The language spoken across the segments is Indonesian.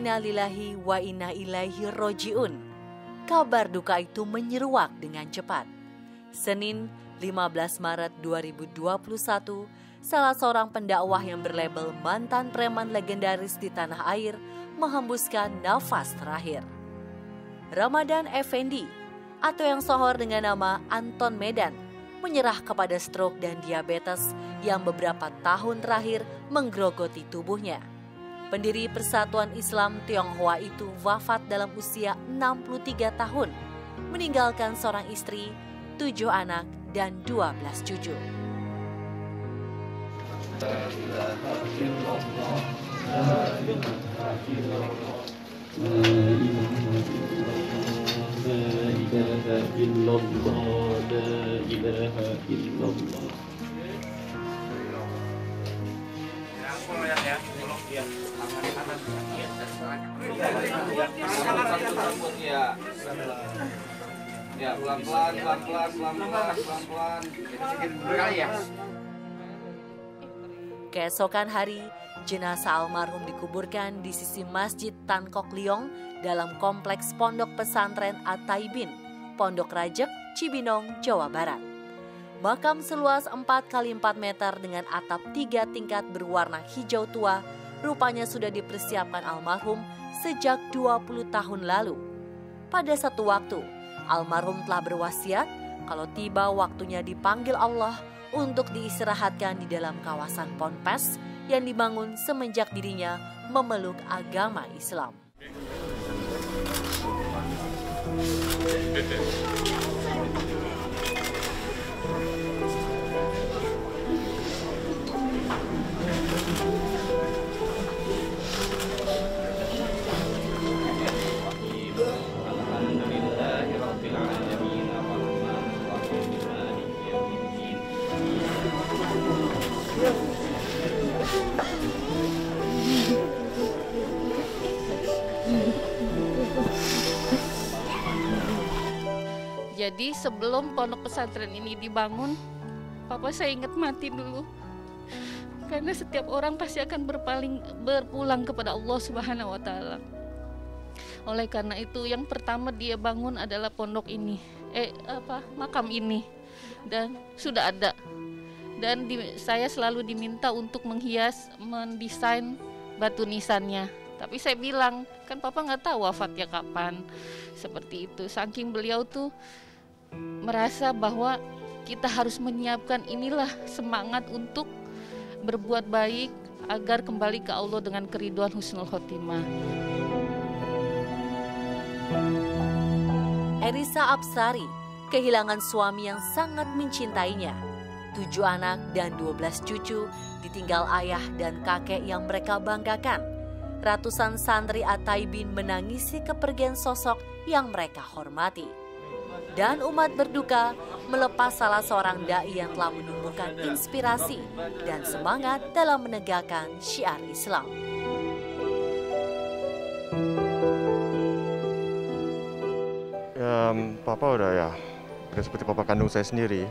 Innalillahi wa inna ilaihi roji'un. Kabar duka itu menyeruak dengan cepat. Senin 15 Maret 2021, salah seorang pendakwah yang berlabel mantan preman legendaris di tanah air menghembuskan nafas terakhir. Ramadan Effendi, atau yang sohor dengan nama Anton Medan, menyerah kepada stroke dan diabetes yang beberapa tahun terakhir menggerogoti tubuhnya. Pendiri Persatuan Islam Tionghoa itu wafat dalam usia 63 tahun, meninggalkan seorang istri, 7 anak, dan 12 cucu. Ya, pelan-pelan. Keesokan hari, jenazah almarhum dikuburkan di sisi Masjid Tan Kok Leong dalam kompleks Pondok Pesantren At-Taibin, Pondok Rajek, Cibinong, Jawa Barat. Makam seluas 4x4 meter dengan atap 3 tingkat berwarna hijau tua rupanya sudah dipersiapkan almarhum sejak 20 tahun lalu. Pada satu waktu, almarhum telah berwasiat kalau tiba waktunya dipanggil Allah untuk diistirahatkan di dalam kawasan Ponpes yang dibangun semenjak dirinya memeluk agama Islam. Jadi sebelum pondok pesantren ini dibangun, Papa saya ingat mati dulu. Karena setiap orang pasti akan berpulang kepada Allah Subhanahu wa Ta'ala. Oleh karena itu yang pertama dia bangun adalah pondok ini, makam ini, dan sudah ada. Dan saya selalu diminta untuk mendesain batu nisannya. Tapi saya bilang, kan Papa nggak tahu wafatnya kapan. Seperti itu, saking beliau tuh merasa bahwa kita harus menyiapkan inilah semangat untuk berbuat baik agar kembali ke Allah dengan keriduan husnul khotimah. Erisa Absari kehilangan suami yang sangat mencintainya. 7 anak dan 12 cucu ditinggal ayah dan kakek yang mereka banggakan. Ratusan santri At-Taibin menangisi kepergian sosok yang mereka hormati. Dan umat berduka melepas salah seorang dai yang telah menumbuhkan inspirasi dan semangat dalam menegakkan syiar Islam. Papa udah seperti papa kandung saya sendiri.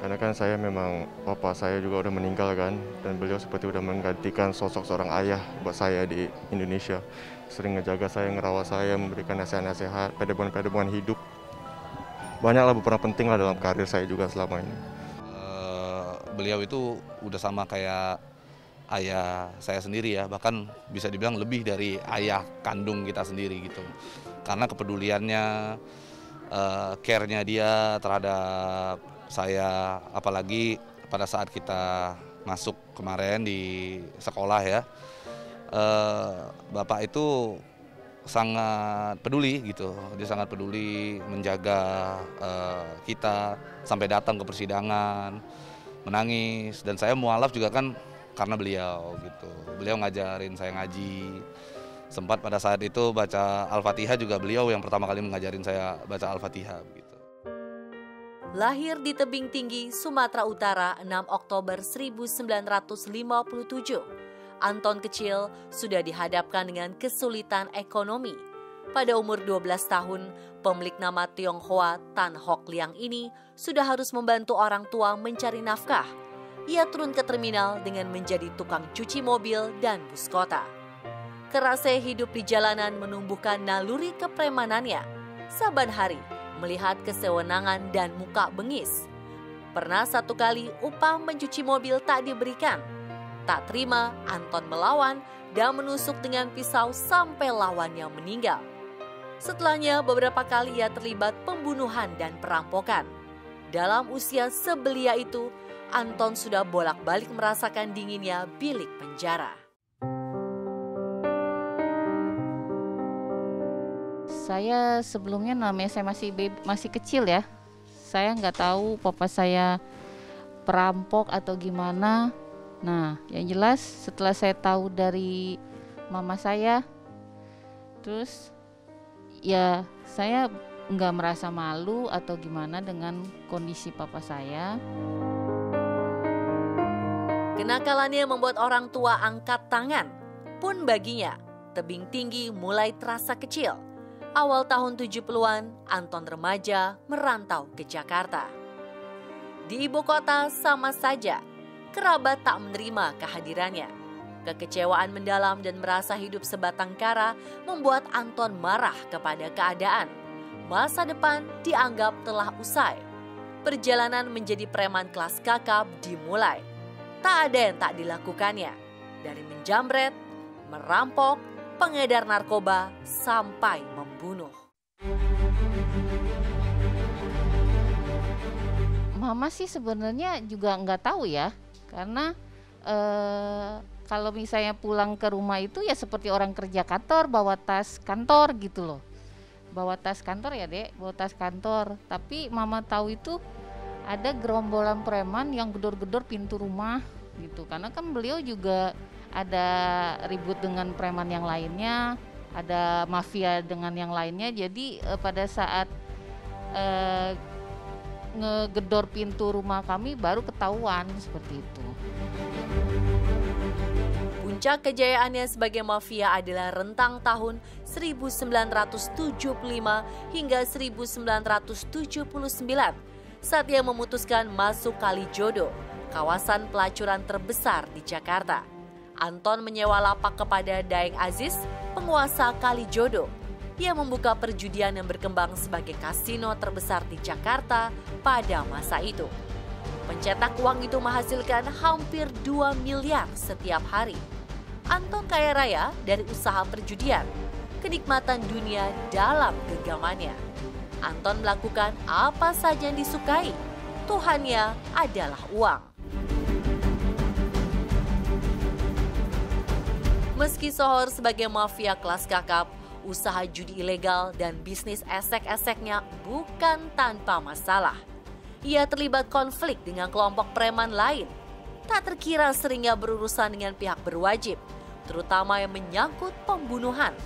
Karena kan saya memang, papa saya juga udah meninggal kan, dan beliau seperti udah menggantikan sosok seorang ayah buat saya di Indonesia. Sering ngejaga saya, ngerawat saya, memberikan nasihat-nasihat, pedoman-pedoman hidup. Banyaklah beberapa penting lah dalam karir saya juga selama ini. Beliau itu udah sama kayak ayah saya sendiri ya, bahkan bisa dibilang lebih dari ayah kandung kita sendiri gitu. Karena kepeduliannya, care-nya dia terhadap saya, apalagi pada saat kita masuk kemarin di sekolah ya, Bapak itu sangat peduli gitu. Dia sangat peduli menjaga kita sampai datang ke persidangan, menangis, dan saya mualaf juga kan karena beliau gitu. Beliau ngajarin saya ngaji. Sempat pada saat itu baca Al-Fatihah juga beliau yang pertama kali mengajarin saya baca Al-Fatihah gitu. Lahir di tebing tinggi Sumatera Utara 6 Oktober 1957, Anton kecil sudah dihadapkan dengan kesulitan ekonomi. Pada umur 12 tahun, pemilik nama Tionghoa Tan Hock Liang ini sudah harus membantu orang tua mencari nafkah. Ia turun ke terminal dengan menjadi tukang cuci mobil dan bus kota. Kerasnya hidup di jalanan menumbuhkan naluri kepremanannya. Saban hari melihat kesewenangan dan muka bengis. Pernah satu kali upah mencuci mobil tak diberikan. Tak terima, Anton melawan dan menusuk dengan pisau sampai lawannya meninggal. Setelahnya beberapa kali ia terlibat pembunuhan dan perampokan. Dalam usia sebelia itu, Anton sudah bolak-balik merasakan dinginnya bilik penjara. Saya sebelumnya namanya saya masih kecil ya. Saya nggak tahu papa saya perampok atau gimana. Nah, yang jelas setelah saya tahu dari mama saya, terus ya saya nggak merasa malu atau gimana dengan kondisi papa saya. Kenakalannya membuat orang tua angkat tangan. Pun baginya, tebing tinggi mulai terasa kecil. Awal tahun 70-an, Anton remaja merantau ke Jakarta. Di ibu kota sama saja, kerabat tak menerima kehadirannya. Kekecewaan mendalam dan merasa hidup sebatang kara membuat Anton marah kepada keadaan. Masa depan dianggap telah usai. Perjalanan menjadi preman kelas kakap dimulai. Tak ada yang tak dilakukannya. Dari menjamret, merampok, pengedar narkoba, sampai membunuh. Mama sih sebenarnya juga nggak tahu ya, karena kalau misalnya pulang ke rumah itu ya seperti orang kerja kantor, bawa tas kantor gitu loh. Bawa tas kantor ya dek, bawa tas kantor. Tapi mama tahu itu ada gerombolan preman yang gedor-gedor pintu rumah gitu. Karena kan beliau juga ada ribut dengan preman yang lainnya, ada mafia dengan yang lainnya. Jadi pada saat ngegedor pintu rumah kami baru ketahuan seperti itu. Puncak kejayaannya sebagai mafia adalah rentang tahun 1975 hingga 1979 saat ia memutuskan masuk Kalijodo, kawasan pelacuran terbesar di Jakarta. Anton menyewa lapak kepada Daeng Aziz, penguasa Kalijodo. Ia membuka perjudian yang berkembang sebagai kasino terbesar di Jakarta pada masa itu. Pencetak uang itu menghasilkan hampir 2 miliar setiap hari. Anton kaya raya dari usaha perjudian, kenikmatan dunia dalam genggamannya. Anton melakukan apa saja yang disukai. Tuhannya adalah uang. Meski sohor sebagai mafia kelas kakap, usaha judi ilegal dan bisnis esek-eseknya bukan tanpa masalah. Ia terlibat konflik dengan kelompok preman lain. Tak terkira seringnya berurusan dengan pihak berwajib, terutama yang menyangkut pembunuhan.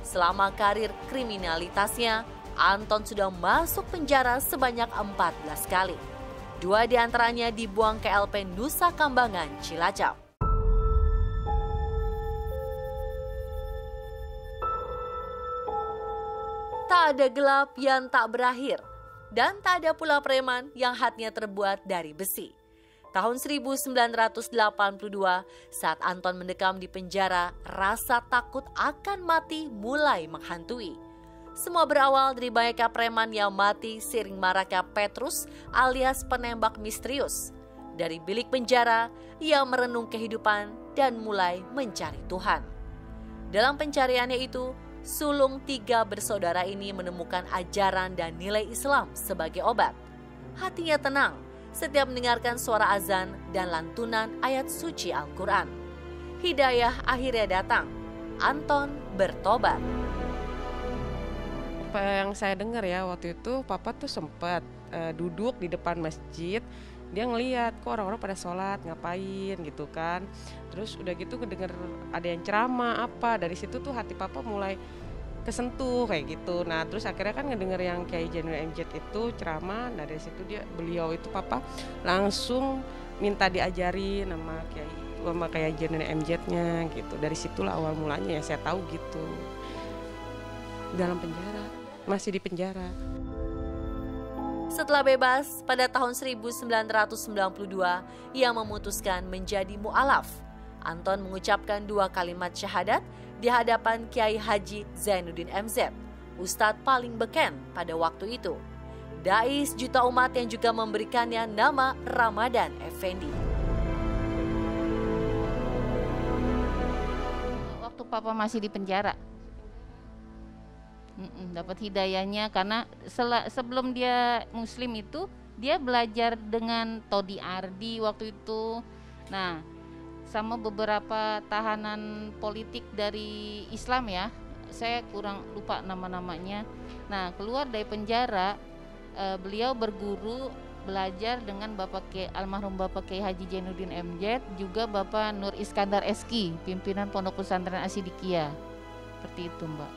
Selama karir kriminalitasnya, Anton sudah masuk penjara sebanyak 14 kali. 2 diantaranya dibuang ke LP Nusa Kambangan, Cilacap. Tak ada gelap yang tak berakhir, dan tak ada pula preman yang hatinya terbuat dari besi. Tahun 1982, saat Anton mendekam di penjara, rasa takut akan mati mulai menghantui. Semua berawal dari banyaknya preman yang mati seiring maraknya Petrus alias penembak misterius. Dari bilik penjara, ia merenung kehidupan dan mulai mencari Tuhan. Dalam pencariannya itu, sulung 3 bersaudara ini menemukan ajaran dan nilai Islam sebagai obat. Hatinya tenang setiap mendengarkan suara azan dan lantunan ayat suci Al-Quran. Hidayah akhirnya datang. Anton bertobat. Apa yang saya dengar ya, waktu itu papa tuh sempat duduk di depan masjid. Dia ngeliat kok orang-orang pada sholat ngapain gitu kan. Terus udah gitu kedenger ada yang ceramah apa. Dari situ tuh hati papa mulai kesentuh kayak gitu. Nah terus akhirnya kan ngedenger yang Kiai Jainuddin MZ itu ceramah. Nah dari situ beliau itu papa langsung minta diajarin sama Kiai Jainuddin MZ-nya gitu. Dari situlah awal mulanya ya saya tahu gitu. Dalam penjara, masih di penjara. Setelah bebas, pada tahun 1992, ia memutuskan menjadi mu'alaf. Anton mengucapkan 2 kalimat syahadat di hadapan Kiai Haji Zainuddin MZ, Ustadz paling beken pada waktu itu. Dai sejuta umat yang juga memberikannya nama Ramadan Effendi. Waktu papa masih di penjara, dapat hidayahnya karena sebelum dia muslim itu dia belajar dengan Todi Ardi waktu itu. Nah, sama beberapa tahanan politik dari Islam ya, saya kurang lupa nama-namanya. Nah, keluar dari penjara, beliau berguru belajar dengan almarhum Bapak Kiai Haji Zainuddin MZ, juga Bapak Nur Iskandar Eski, pimpinan Pondok Pesantren As-Sidikiyah. Seperti itu, Mbak.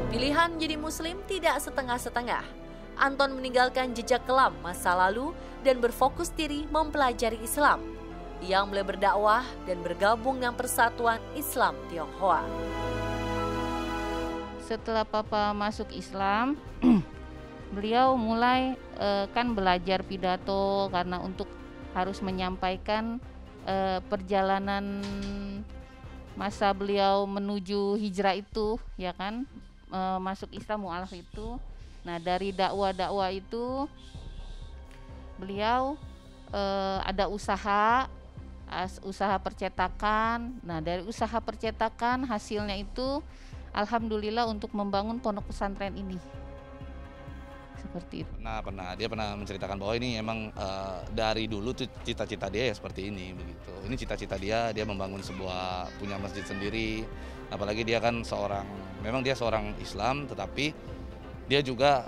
Pilihan menjadi muslim tidak setengah-setengah. Anton meninggalkan jejak kelam masa lalu dan berfokus diri mempelajari Islam. Ia mulai berdakwah dan bergabung dengan Persatuan Islam Tionghoa. Setelah papa masuk Islam, beliau mulai kan belajar pidato karena untuk harus menyampaikan perjalanan masa beliau menuju hijrah itu, ya kan, masuk Islam mu'alaf itu. Nah, dari dakwah-dakwah itu beliau ada usaha percetakan. Nah, dari usaha percetakan hasilnya itu alhamdulillah untuk membangun pondok pesantren ini. Seperti itu. Nah, dia pernah menceritakan bahwa ini emang dari dulu tuh cita-cita dia ya seperti ini begitu. Ini cita-cita dia membangun punya masjid sendiri. Apalagi dia kan memang dia seorang Islam, tetapi dia juga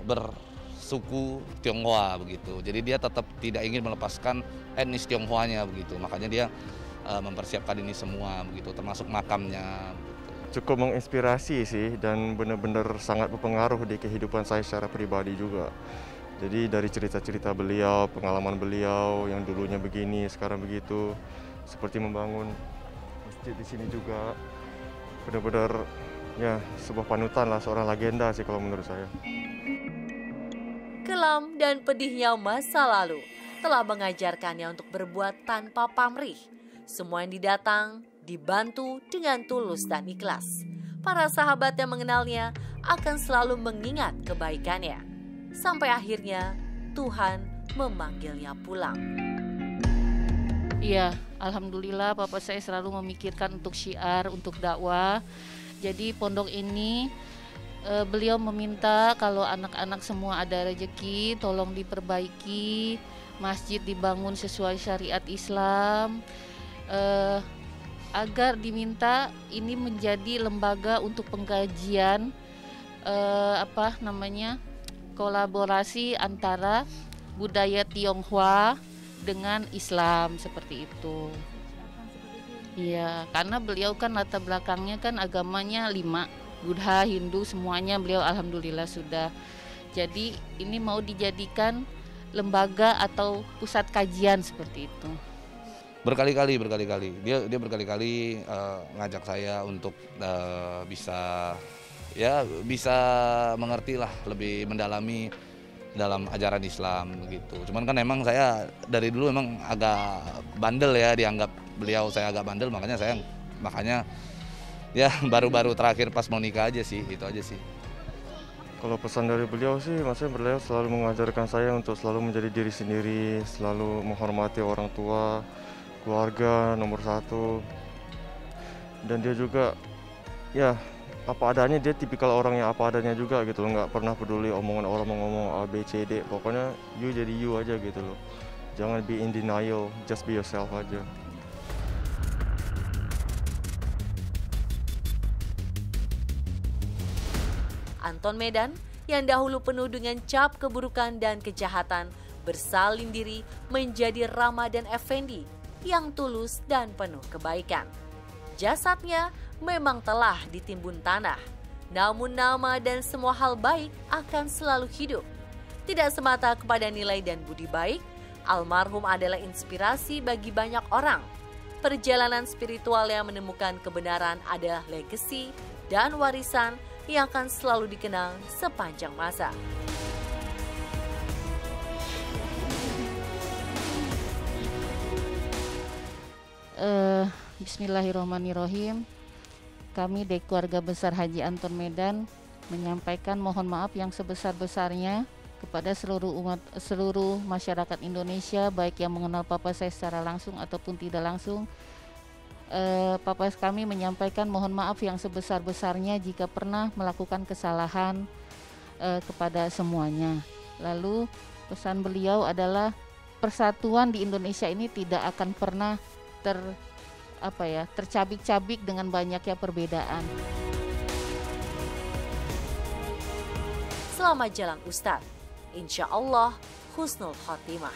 bersuku Tionghoa begitu. Jadi dia tetap tidak ingin melepaskan etnis Tionghoanya begitu. Makanya dia mempersiapkan ini semua begitu, termasuk makamnya. Cukup menginspirasi sih, dan benar-benar sangat berpengaruh di kehidupan saya secara pribadi juga. Jadi dari cerita-cerita beliau, pengalaman beliau yang dulunya begini, sekarang begitu, seperti membangun masjid di sini juga, benar-benar ya sebuah panutan lah, seorang legenda sih kalau menurut saya. Kelam dan pedihnya masa lalu telah mengajarkannya untuk berbuat tanpa pamrih. Semua yang didatang dibantu dengan tulus dan ikhlas. Para sahabat yang mengenalnya akan selalu mengingat kebaikannya. Sampai akhirnya Tuhan memanggilnya pulang. Iya, alhamdulillah Bapak saya selalu memikirkan untuk syiar, untuk dakwah. Jadi pondok ini beliau meminta kalau anak-anak semua ada rezeki tolong diperbaiki, masjid dibangun sesuai syariat Islam, agar diminta ini menjadi lembaga untuk pengkajian kolaborasi antara budaya Tionghoa dengan Islam, seperti itu. Iya, karena beliau kan latar belakangnya kan agamanya 5, Buddha, Hindu, semuanya beliau alhamdulillah sudah. Jadi ini mau dijadikan lembaga atau pusat kajian seperti itu. Berkali-kali dia berkali-kali ngajak saya untuk bisa mengerti lah, lebih mendalami dalam ajaran Islam gitu. Cuman kan emang saya dari dulu emang agak bandel ya, dianggap saya agak bandel, makanya ya baru-baru terakhir pas mau nikah aja sih, itu aja sih. Kalau pesan dari beliau sih, maksudnya beliau selalu mengajarkan saya untuk selalu menjadi diri sendiri, selalu menghormati orang tua, keluarga nomor 1. Dan dia juga ya apa adanya, dia tipikal orang yang apa adanya juga gitu loh, nggak pernah peduli omongan orang mau ngomong A, B, C, D, pokoknya you jadi you aja gitu loh. Jangan be in denial, just be yourself aja. Anton Medan yang dahulu penuh dengan cap keburukan dan kejahatan bersalin diri menjadi Ramadan Effendi yang tulus dan penuh kebaikan. Jasadnya memang telah ditimbun tanah, namun nama dan semua hal baik akan selalu hidup. Tidak semata kepada nilai dan budi baik, almarhum adalah inspirasi bagi banyak orang. Perjalanan spiritual yang menemukan kebenaran adalah legasi dan warisan yang akan selalu dikenang sepanjang masa. Bismillahirrahmanirrahim. Kami dari keluarga besar Haji Anton Medan menyampaikan mohon maaf yang sebesar-besarnya kepada seluruh masyarakat Indonesia, baik yang mengenal Papa saya secara langsung ataupun tidak langsung. Papa kami menyampaikan mohon maaf yang sebesar-besarnya jika pernah melakukan kesalahan kepada semuanya. Lalu pesan beliau adalah persatuan di Indonesia ini tidak akan pernah tercabik-cabik dengan banyaknya perbedaan. Selamat jalan Ustadz. Insya Allah husnul khotimah.